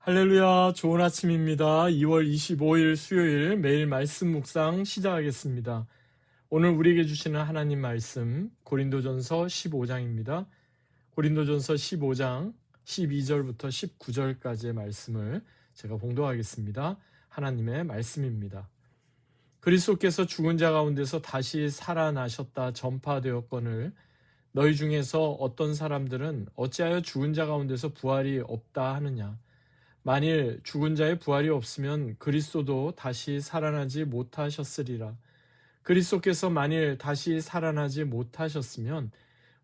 할렐루야, 좋은 아침입니다. 2월 25일 수요일 매일 말씀 묵상 시작하겠습니다. 오늘 우리에게 주시는 하나님 말씀 고린도전서 15장입니다. 고린도전서 15장 12절부터 19절까지의 말씀을 제가 봉독하겠습니다. 하나님의 말씀입니다. 그리스도께서 죽은 자 가운데서 다시 살아나셨다 전파되었거늘 너희 중에서 어떤 사람들은 어찌하여 죽은 자 가운데서 부활이 없다 하느냐. 만일 죽은 자의 부활이 없으면 그리스도도 다시 살아나지 못하셨으리라. 그리스도께서 만일 다시 살아나지 못하셨으면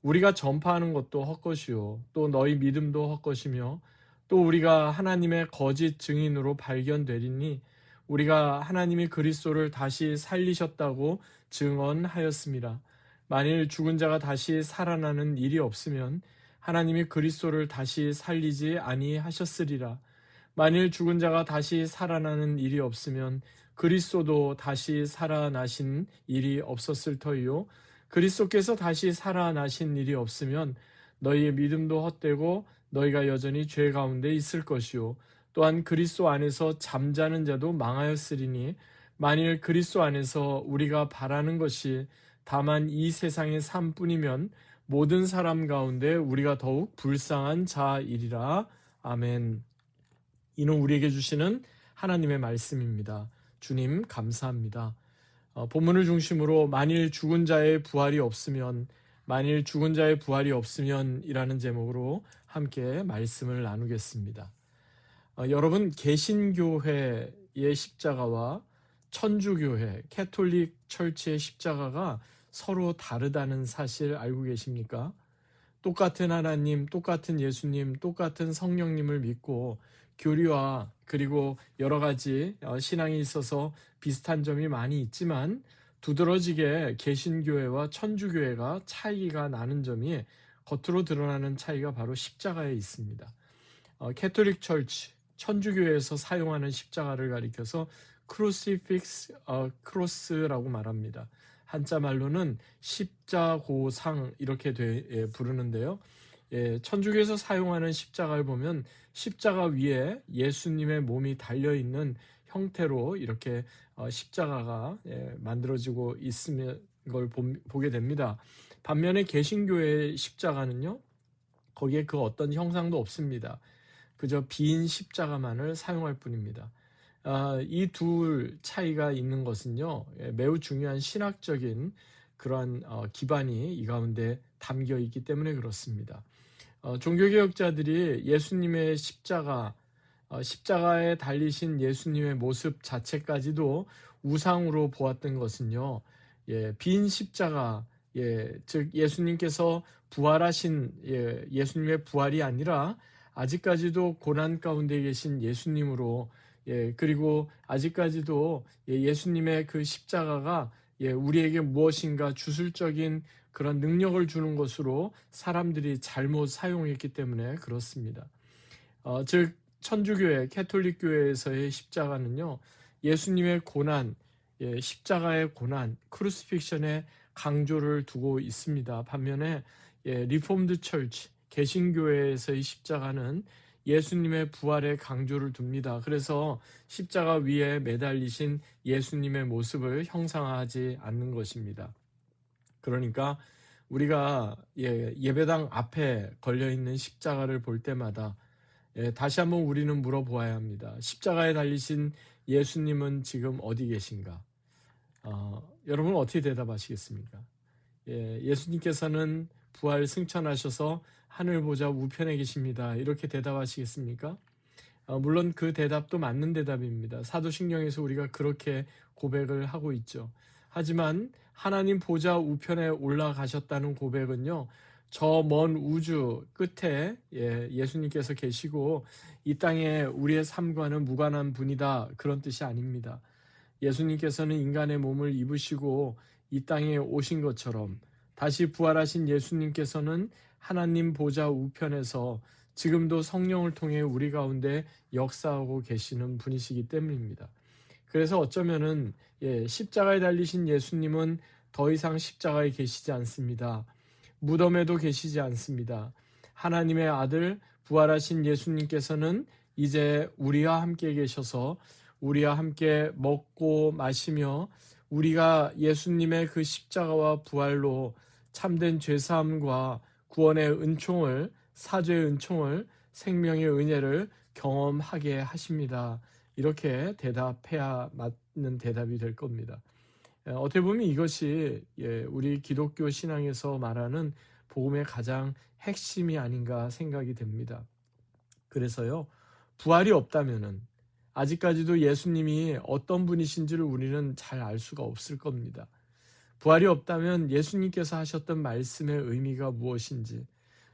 우리가 전파하는 것도 헛것이요 또 너희 믿음도 헛것이며 또 우리가 하나님의 거짓 증인으로 발견되리니 우리가 하나님이 그리스도를 다시 살리셨다고 증언하였습니다. 만일 죽은 자가 다시 살아나는 일이 없으면 하나님이 그리스도를 다시 살리지 아니하셨으리라. 만일 죽은 자가 다시 살아나는 일이 없으면 그리스도도 다시 살아나신 일이 없었을 터이요. 그리스도께서 다시 살아나신 일이 없으면 너희의 믿음도 헛되고 너희가 여전히 죄 가운데 있을 것이요. 또한 그리스도 안에서 잠자는 자도 망하였으리니 만일 그리스도 안에서 우리가 바라는 것이 다만 이 세상의 삶뿐이면 모든 사람 가운데 우리가 더욱 불쌍한 자이리라. 아멘. 이는 우리에게 주시는 하나님의 말씀입니다. 주님 감사합니다. 본문을 중심으로 만일 죽은 자의 부활이 없으면 이라는 제목으로 함께 말씀을 나누겠습니다. 여러분 개신교회의 십자가와 천주교회 캐톨릭 철치의 십자가가 서로 다르다는 사실 알고 계십니까? 똑같은 하나님, 똑같은 예수님, 똑같은 성령님을 믿고 교리와 그리고 여러 가지 신앙에 있어서 비슷한 점이 많이 있지만 두드러지게 개신교회와 천주교회가 차이가 나는 점이 겉으로 드러나는 차이가 바로 십자가에 있습니다. 캐톨릭 철치, 천주교회에서 사용하는 십자가를 가리켜서 크루시픽스 크로스라고 말합니다. 한자 말로는 십자고상 이렇게 부르는데요. 천주교에서 사용하는 십자가를 보면 십자가 위에 예수님의 몸이 달려있는 형태로 이렇게 십자가가 만들어지고 있는 걸 보게 됩니다. 반면에 개신교의 십자가는요, 거기에 그 어떤 형상도 없습니다. 그저 빈 십자가만을 사용할 뿐입니다. 이 둘 차이가 있는 것은요, 매우 중요한 신학적인 그러한 기반이 이 가운데 담겨 있기 때문에 그렇습니다. 종교개혁자들이 예수님의 십자가에 달리신 예수님의 모습 자체까지도 우상으로 보았던 것은요, 빈 십자가, 즉 예수님께서 부활하신 예수님의 부활이 아니라 아직까지도 고난 가운데 계신 예수님으로, 그리고 아직까지도 예수님의 그 십자가가 우리에게 무엇인가 주술적인 그런 능력을 주는 것으로 사람들이 잘못 사용했기 때문에 그렇습니다. 즉 천주교회, 캐톨릭교회에서의 십자가는요, 예수님의 고난, 십자가의 고난, 크루시픽션의 강조를 두고 있습니다. 반면에 리폼드 철치, 개신교회에서의 십자가는 예수님의 부활에 강조를 둡니다. 그래서 십자가 위에 매달리신 예수님의 모습을 형상화하지 않는 것입니다. 그러니까 우리가 예배당 앞에 걸려있는 십자가를 볼 때마다 다시 한번 우리는 물어보아야 합니다. 십자가에 달리신 예수님은 지금 어디 계신가? 여러분 어떻게 대답하시겠습니까? 예수님께서는 부활 승천하셔서 하늘 보좌 우편에 계십니다. 이렇게 대답하시겠습니까? 물론 그 대답도 맞는 대답입니다. 사도신경에서 우리가 그렇게 고백을 하고 있죠. 하지만 하나님 보좌 우편에 올라가셨다는 고백은요, 저 먼 우주 끝에 예수님께서 계시고 이 땅에 우리의 삶과는 무관한 분이다, 그런 뜻이 아닙니다. 예수님께서는 인간의 몸을 입으시고 이 땅에 오신 것처럼 다시 부활하신 예수님께서는 하나님 보좌 우편에서 지금도 성령을 통해 우리 가운데 역사하고 계시는 분이시기 때문입니다. 그래서 어쩌면은 십자가에 달리신 예수님은 더 이상 십자가에 계시지 않습니다. 무덤에도 계시지 않습니다. 하나님의 아들 부활하신 예수님께서는 이제 우리와 함께 계셔서 우리와 함께 먹고 마시며 우리가 예수님의 그 십자가와 부활로 참된 죄사함과 구원의 은총을, 사죄의 은총을, 생명의 은혜를 경험하게 하십니다. 이렇게 대답해야 맞는 대답이 될 겁니다. 어떻게 보면 이것이 우리 기독교 신앙에서 말하는 복음의 가장 핵심이 아닌가 생각이 됩니다. 그래서요, 부활이 없다면은 아직까지도 예수님이 어떤 분이신지를 우리는 잘 알 수가 없을 겁니다. 부활이 없다면 예수님께서 하셨던 말씀의 의미가 무엇인지,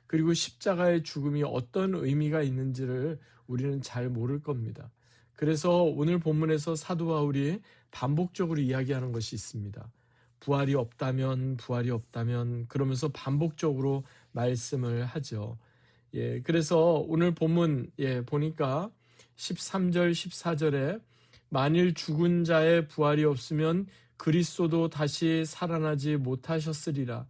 그리고 십자가의 죽음이 어떤 의미가 있는지를 우리는 잘 모를 겁니다. 그래서 오늘 본문에서 사도 바울이 반복적으로 이야기하는 것이 있습니다. 부활이 없다면, 부활이 없다면, 그러면서 반복적으로 말씀을 하죠. 그래서 오늘 본문 보니까 13절, 14절에 만일 죽은 자의 부활이 없으면 그리스도도 다시 살아나지 못하셨으리라.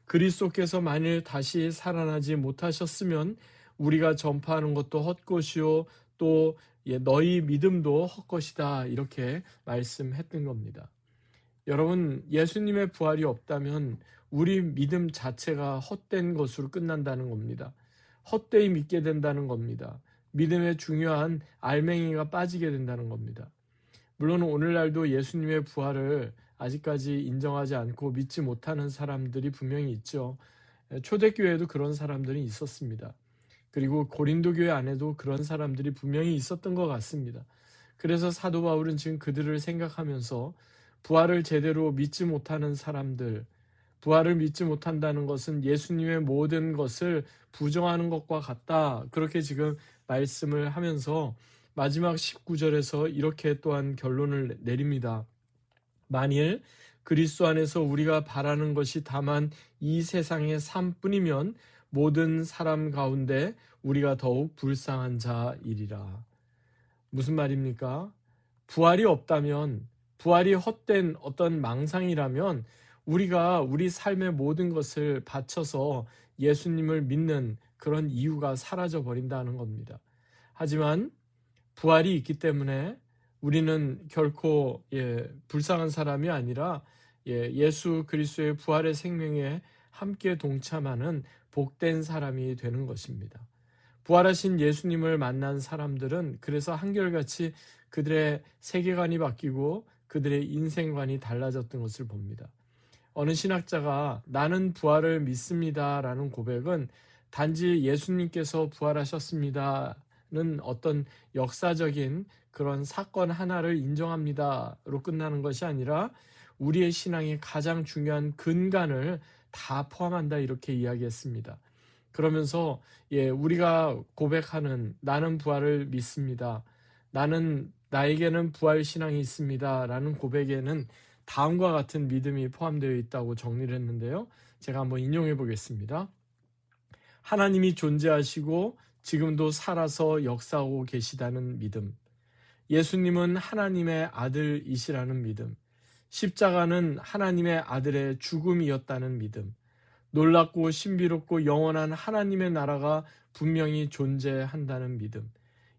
그리스도께서 만일 다시 살아나지 못하셨으면 우리가 전파하는 것도 헛것이요 또 너희 믿음도 헛것이다, 이렇게 말씀했던 겁니다. 여러분, 예수님의 부활이 없다면 우리 믿음 자체가 헛된 것으로 끝난다는 겁니다. 헛되이 믿게 된다는 겁니다. 믿음의 중요한 알맹이가 빠지게 된다는 겁니다. 물론 오늘날도 예수님의 부활을 아직까지 인정하지 않고 믿지 못하는 사람들이 분명히 있죠. 초대교회에도 그런 사람들이 있었습니다. 그리고 고린도 교회 안에도 그런 사람들이 분명히 있었던 것 같습니다. 그래서 사도 바울은 지금 그들을 생각하면서 부활을 제대로 믿지 못하는 사람들, 부활을 믿지 못한다는 것은 예수님의 모든 것을 부정하는 것과 같다, 그렇게 지금 말씀을 하면서 마지막 19절에서 이렇게 또한 결론을 내립니다. 만일 그리스도 안에서 우리가 바라는 것이 다만 이 세상의 삶뿐이면 모든 사람 가운데 우리가 더욱 불쌍한 자이리라. 무슨 말입니까? 부활이 없다면, 부활이 헛된 어떤 망상이라면 우리가 우리 삶의 모든 것을 바쳐서 예수님을 믿는 그런 이유가 사라져 버린다는 겁니다. 하지만 부활이 있기 때문에 우리는 결코 불쌍한 사람이 아니라 예수 그리스도의 부활의 생명에 함께 동참하는 복된 사람이 되는 것입니다. 부활하신 예수님을 만난 사람들은 그래서 한결같이 그들의 세계관이 바뀌고 그들의 인생관이 달라졌던 것을 봅니다. 어느 신학자가 나는 부활을 믿습니다라는 고백은 단지 예수님께서 부활하셨습니다는 어떤 역사적인 그런 사건 하나를 인정합니다로 끝나는 것이 아니라 우리의 신앙의 가장 중요한 근간을 다 포함한다, 이렇게 이야기했습니다. 그러면서 우리가 고백하는 나는 부활을 믿습니다, 나에게는 부활 신앙이 있습니다 라는 고백에는 다음과 같은 믿음이 포함되어 있다고 정리를 했는데요. 제가 한번 인용해 보겠습니다. 하나님이 존재하시고 지금도 살아서 역사하고 계시다는 믿음, 예수님은 하나님의 아들이시라는 믿음, 십자가는 하나님의 아들의 죽음이었다는 믿음, 놀랍고 신비롭고 영원한 하나님의 나라가 분명히 존재한다는 믿음,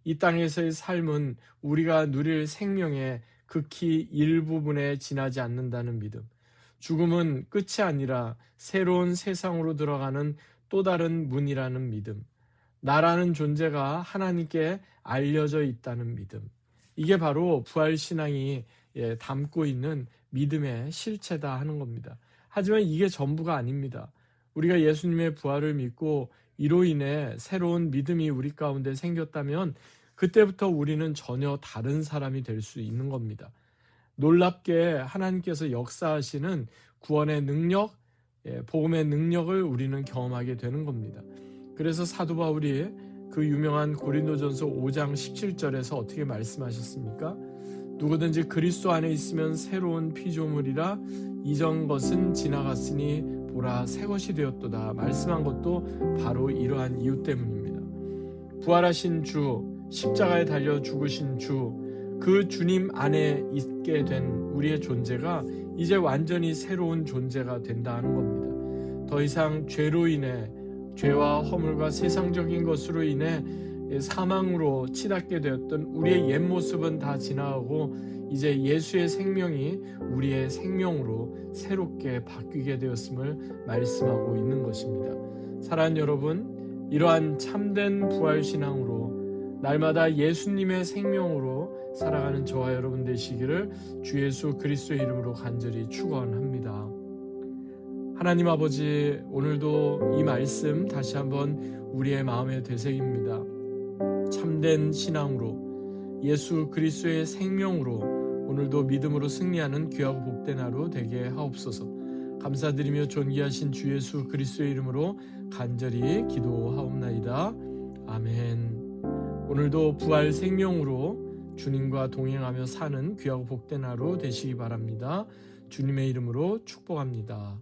이 땅에서의 삶은 우리가 누릴 생명의 극히 일부분에 지나지 않는다는 믿음, 죽음은 끝이 아니라 새로운 세상으로 들어가는 또 다른 문이라는 믿음, 나라는 존재가 하나님께 알려져 있다는 믿음, 이게 바로 부활신앙이 담고 있는 믿음의 실체다 하는 겁니다. 하지만 이게 전부가 아닙니다. 우리가 예수님의 부활을 믿고 이로 인해 새로운 믿음이 우리 가운데 생겼다면 그때부터 우리는 전혀 다른 사람이 될 수 있는 겁니다. 놀랍게 하나님께서 역사하시는 구원의 능력, 복음의 능력을 우리는 경험하게 되는 겁니다. 그래서 사도 바울이 그 유명한 고린도전서 5장 17절에서 어떻게 말씀하셨습니까? 누구든지 그리스도 안에 있으면 새로운 피조물이라 이전 것은 지나갔으니 보라 새 것이 되었도다 말씀한 것도 바로 이러한 이유 때문입니다. 부활하신 주, 십자가에 달려 죽으신 주, 그 주님 안에 있게 된 우리의 존재가 이제 완전히 새로운 존재가 된다는 겁니다. 더 이상 죄로 인해, 죄와 허물과 세상적인 것으로 인해 사망으로 치닫게 되었던 우리의 옛 모습은 다 지나가고 이제 예수의 생명이 우리의 생명으로 새롭게 바뀌게 되었음을 말씀하고 있는 것입니다. 사랑하는 여러분, 이러한 참된 부활신앙으로 날마다 예수님의 생명으로 살아가는 저와 여러분 되시기를 주 예수 그리스도의 이름으로 간절히 축원합니다. 하나님 아버지, 오늘도 이 말씀 다시 한번 우리의 마음에 되새깁니다. 참된 신앙으로 예수 그리스도의 생명으로 오늘도 믿음으로 승리하는 귀하고 복된 하루 되게 하옵소서. 감사드리며 존귀하신 주 예수 그리스도의 이름으로 간절히 기도하옵나이다. 아멘. 오늘도 부활 생명으로 주님과 동행하며 사는 귀하고 복된 하루 되시기 바랍니다. 주님의 이름으로 축복합니다.